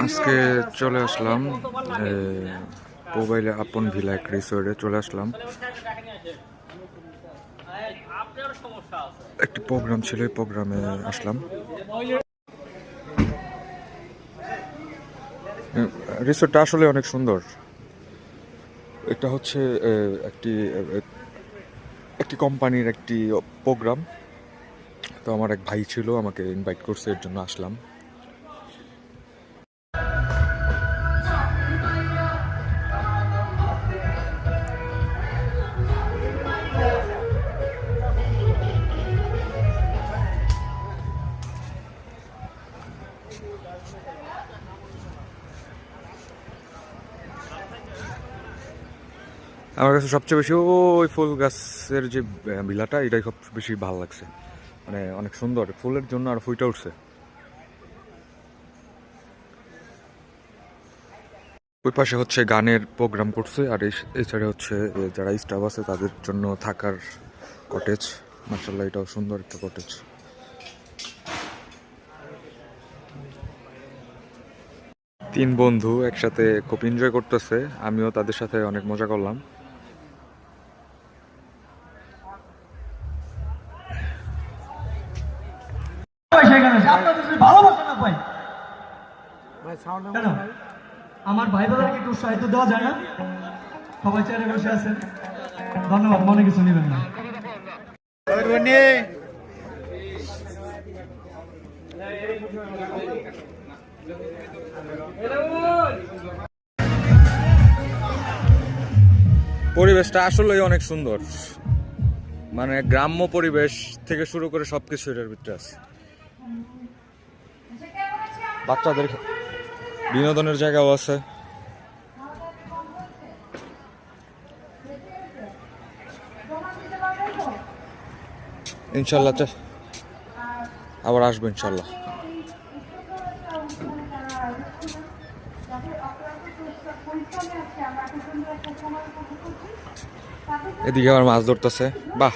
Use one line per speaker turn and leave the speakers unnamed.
আজকে চলে আসলাম মোবাইলে আপন ভিলা এক রিসোর্টে চলে আসলাম। একটি প্রোগ্রাম ছিল, এই প্রোগ্রামে আসলাম। রিসোর্টটা আসলে অনেক সুন্দর। এটা হচ্ছে একটি একটি কোম্পানির একটি প্রোগ্রাম। তো আমার এক ভাই ছিল, আমাকে ইনভাইট করছে, এর জন্য আসলাম। আমার কাছে সবচেয়ে বেশি ওই ফুল গাছের যে ভিলাটা, এটাই সব বেশি ভালো লাগছে। মানে অনেক সুন্দর, ফুলের জন্য আর ফুইটা উঠছে। ওই পাশে হচ্ছে গানের প্রোগ্রাম করছে, আর এই সাইডে হচ্ছে যারা স্টাফ আছে তাদের জন্য থাকার কটেজ। মাশাআল্লাহ, এটাও সুন্দর একটা কটেজ। তিন বন্ধু একসাথে খুব এনজয় করতেছে, আমিও তাদের সাথে অনেক মজা করলাম।
আমার ভাই বোনদেরকে একটু সাহিত্য দেওয়া যায় না? সবাই চেয়ারে বসে আছেন, ধন্যবাদ, মনে কিছু নেবেন না।
পরিবেশটা আসলেই অনেক সুন্দর, মানে গ্রাম্য পরিবেশ থেকে শুরু করে সবকিছু এটার ভিতরে আছে। বাচ্চাদের বিনোদনের জায়গাও আছে। ইনশাল্লাহ আবার আসবো ইনশাল্লাহ। এদিকে আবার মাছ ধরতেছে, বাহ।